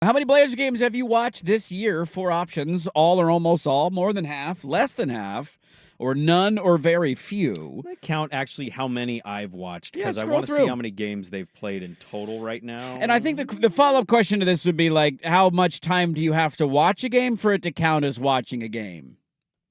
How many Blazers games have you watched this year? 4 options, all or almost all, more than half, less than half, or none or very few. I'm going to count actually how many I've watched because I scroll want to see through. how many games they've played in total right now. And I think the follow-up question to this would be like, how much time do you have to watch a game for it to count as watching a game?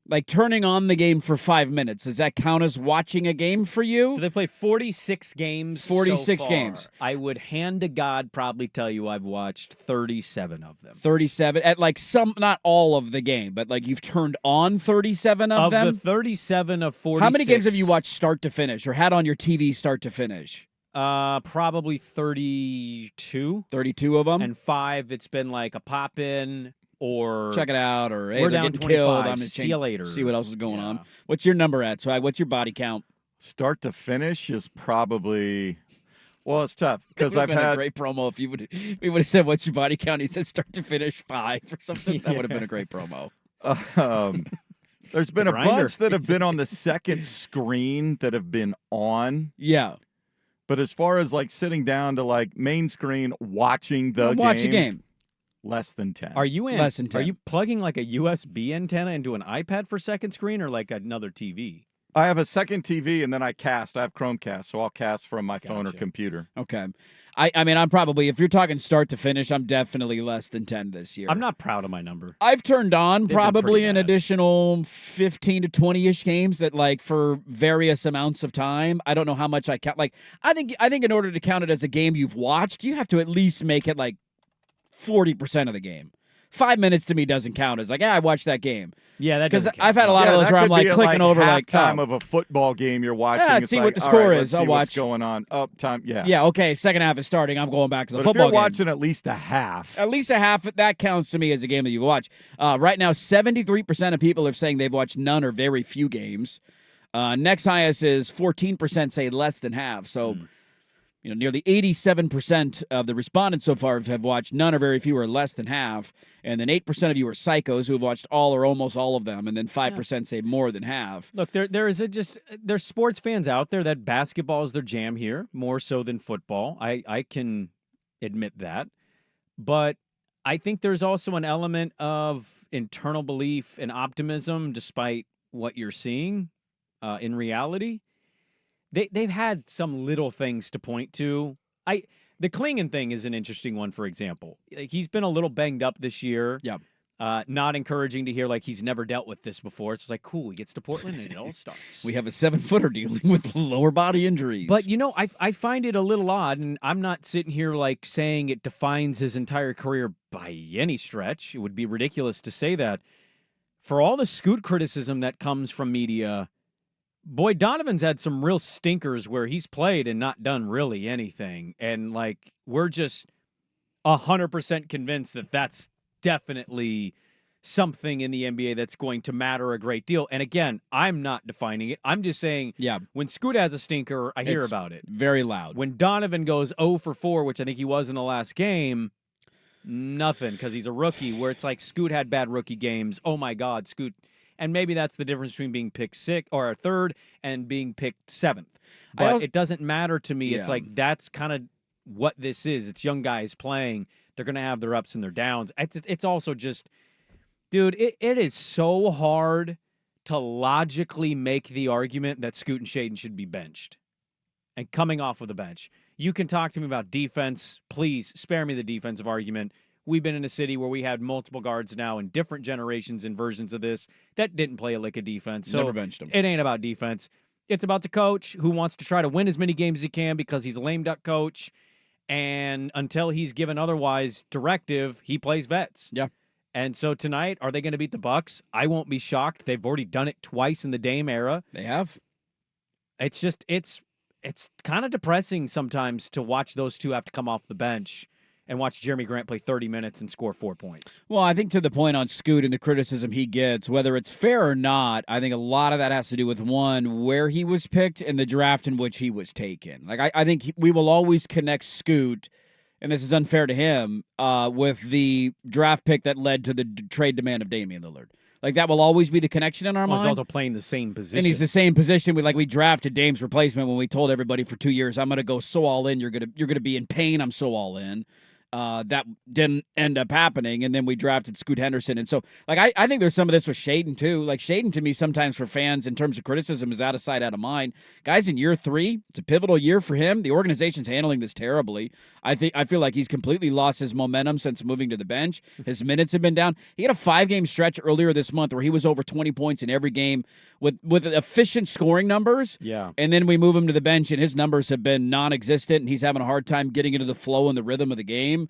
Like turning on the game for 5 minutes, does that count as watching a game for you? So they play 46 games 46 so far. games. I would hand to God probably tell you I've watched 37 of them. 37 at like some, not all of the game, but like you've turned on 37 of them? Of the 37 of 46. How many games have you watched start to finish or had on your TV start to finish? Probably 32. 32 of them? And 5 it's been like a pop-in or check it out, or hey, we're they're down getting 25. killed. I'm gonna See you later. See what else is going on. Yeah. What's your number at? So what's your body count? Start to finish is probably, well, it's tough because I've I've been had a great promo if we would have said what's your body count. He said start to finish 5 or something. That would have been a great promo. There's been a grinder. bunch that have been on the second screen that have been on. Yeah, but as far as like sitting down to like main screen watching the watch a game. Less than 10. Are you in? Less than 10. Are you plugging like a USB antenna into an iPad for second screen or like another TV? I have a second TV and then I cast. I have Chromecast, so I'll cast from my phone or computer. Okay. I mean, I'm probably, if you're talking start to finish, I'm definitely less than 10 this year. I'm not proud of my number. I've turned on They've probably been an pretty bad. additional 15 to 20-ish games that like for various amounts of time. I don't know how much I count. Like, I think in order to count it as a game you've watched, you have to at least make it like 40% of the game. 5 minutes to me doesn't count as like, I watched that game. Yeah, that because doesn't count. I've had a lot of those where I'm like clicking over like time of a football game you're watching. Yeah, it's see like, what the all score right, is. let's I'll see watch what's going on. Up time, yeah. Yeah, okay. Second half is starting. I'm going back to the But football if you're game. watching at least a half, that counts to me as a game that you watch. Right now, 73% of people are saying they've watched none or very few games. Next highest is 14% say less than half. So, nearly 87% of the respondents so far have watched none or very few or less than half. And then 8% of you are psychos who have watched all or almost all of them. And then 5% say more than half. Look, there's sports fans out there that basketball is their jam here, more so than football. I can admit that. But I think there's also an element of internal belief and optimism despite what you're seeing in reality. They've had some little things to point to. The Klingon thing is an interesting one, for example. He's been a little banged up this year. Yeah. Not encouraging to hear like he's never dealt with this before. It's like, cool, he gets to Portland and it all starts. We have a 7-footer dealing with lower body injuries. But, I find it a little odd, and I'm not sitting here like saying it defines his entire career by any stretch. It would be ridiculous to say that. For all the Scoot criticism that comes from media, boy, Donovan's had some real stinkers where he's played and not done really anything. And, like, we're just 100% convinced that that's definitely something in the NBA that's going to matter a great deal. And, again, I'm not defining it. I'm just saying when Scoot has a stinker, I hear about it. Very loud. When Donovan goes 0 for 4, which I think he was in the last game, nothing because he's a rookie, where it's like Scoot had bad rookie games. Oh, my God, Scoot. And maybe that's the difference between being picked 6th or 3rd and being picked 7th. But it doesn't matter to me. It's like that's kind of what this is. It's young guys playing. They're going to have their ups and their downs. It's also just, dude, it is so hard to logically make the argument that Scoot and Shaden should be benched and coming off of the bench. You can talk to me about defense. Please spare me the defensive argument. We've been in a city where we had multiple guards now in different generations and versions of this that didn't play a lick of defense. So never benched them. It ain't about defense. It's about the coach who wants to try to win as many games as he can because he's a lame duck coach. And until he's given otherwise directive, he plays vets. Yeah. And so tonight, are they going to beat the Bucks? I won't be shocked. They've already done it twice in the Dame era. They have. It's just, it's kind of depressing sometimes to watch those two have to come off the bench and watch Jeremy Grant play 30 minutes and score 4 points. Well, I think to the point on Scoot and the criticism he gets, whether it's fair or not, I think a lot of that has to do with, one, where he was picked and the draft in which he was taken. Like, I think we will always connect Scoot, and this is unfair to him, with the draft pick that led to the trade demand of Damian Lillard. Like, that will always be the connection in our mind. He's also playing the same position. And he's the same position. We drafted Dame's replacement when we told everybody for 2 years, I'm going to go so all in, you're gonna be in pain, I'm so all in. That didn't end up happening, and then we drafted Scoot Henderson. And so, like, I think there's some of this with Shaden, too. Like, Shaden, to me, sometimes for fans, in terms of criticism, is out of sight, out of mind. Guys, in year 3, it's a pivotal year for him. The organization's handling this terribly. I feel like he's completely lost his momentum since moving to the bench. His minutes have been down. He had a 5-game stretch earlier this month where he was over 20 points in every game with efficient scoring numbers. Yeah. And then we move him to the bench, and his numbers have been non-existent, and he's having a hard time getting into the flow and the rhythm of the game.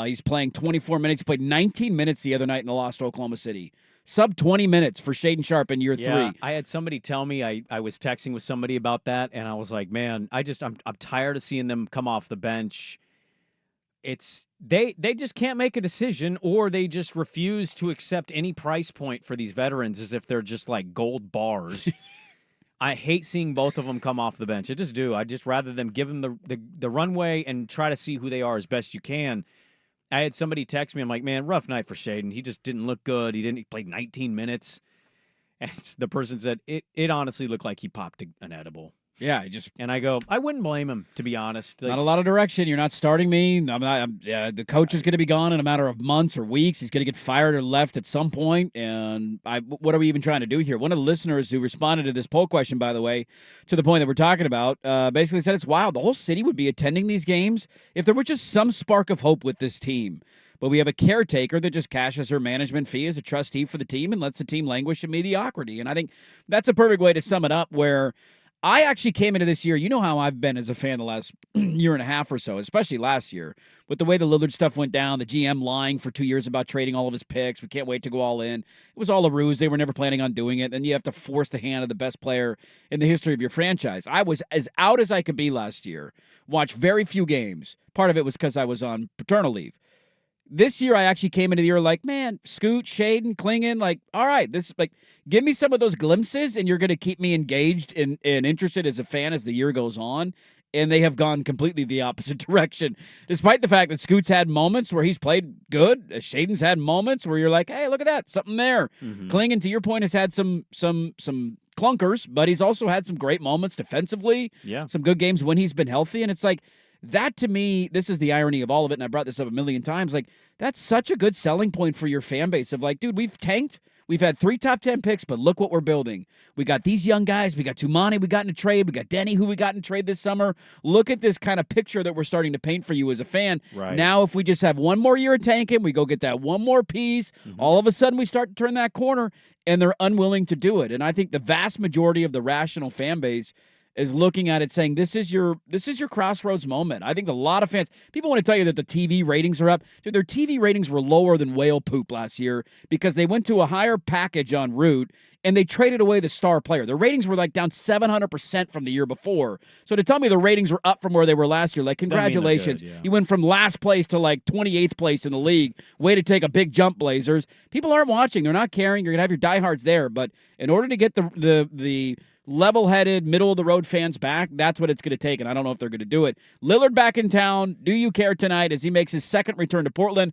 He's playing 24 minutes. He played 19 minutes the other night in the loss to Oklahoma City. Sub 20 minutes for Shaden Sharp in year 3. I had somebody tell me, I was texting with somebody about that, and I was like, man, I'm tired of seeing them come off the bench. It's they just can't make a decision, or they just refuse to accept any price point for these veterans as if they're just like gold bars. I hate seeing both of them come off the bench. I just do. I just rather them give them the runway and try to see who they are as best you can. I had somebody text me. I'm like, man, rough night for Shaden. He just didn't look good. He played 19 minutes. And the person said, it honestly looked like he popped an edible. Yeah, And I go, I wouldn't blame him, to be honest. Not a lot of direction. You're not starting me. The coach is going to be gone in a matter of months or weeks. He's going to get fired or left at some point. And what are we even trying to do here? One of the listeners who responded to this poll question, by the way, to the point that we're talking about, basically said it's wild. The whole city would be attending these games if there were just some spark of hope with this team. But we have a caretaker that just cashes her management fee as a trustee for the team and lets the team languish in mediocrity. And I think that's a perfect way to sum it up, where I actually came into this year, you know how I've been as a fan the last year and a half or so, especially last year, with the way the Lillard stuff went down, the GM lying for 2 years about trading all of his picks. We can't wait to go all in. It was all a ruse. They were never planning on doing it. Then you have to force the hand of the best player in the history of your franchise. I was as out as I could be last year, watched very few games. Part of it was because I was on paternal leave. This year, I actually came into the year like, man, Scoot, Shaden, Klingon, like, all right, give me some of those glimpses, and you're going to keep me engaged and interested as a fan as the year goes on. And they have gone completely the opposite direction, despite the fact that Scoot's had moments where he's played good. Shaden's had moments where you're like, hey, look at that, something there. Mm-hmm. Klingon, to your point, has had some clunkers, but he's also had some great moments defensively. Yeah. Some good games when he's been healthy, and it's like, that, to me, this is the irony of all of it, and I brought this up a million times. Like, that's such a good selling point for your fan base of like, dude, we've tanked. We've had 3 top 10 picks, but look what we're building. We got these young guys. We got Tumani we got in a trade. We got Denny who we got in a trade this summer. Look at this kind of picture that we're starting to paint for you as a fan. Right. Now, if we just have one more year of tanking, we go get that one more piece, all of a sudden we start to turn that corner, and they're unwilling to do it. And I think the vast majority of the rational fan base is looking at it saying, this is your crossroads moment. I think a lot of fans, people want to tell you that the TV ratings are up. Dude, their TV ratings were lower than whale poop last year because they went to a higher package en route and they traded away the star player. Their ratings were like down 700% from the year before. So to tell me the ratings were up from where they were last year, like, congratulations. Good, yeah. You went from last place to like 28th place in the league. Way to take a big jump, Blazers. People aren't watching. They're not caring. You're going to have your diehards there. But in order to get the level-headed, middle-of-the-road fans back, that's what it's going to take, and I don't know if they're going to do it. Lillard back in town. Do you care tonight as he makes his second return to Portland?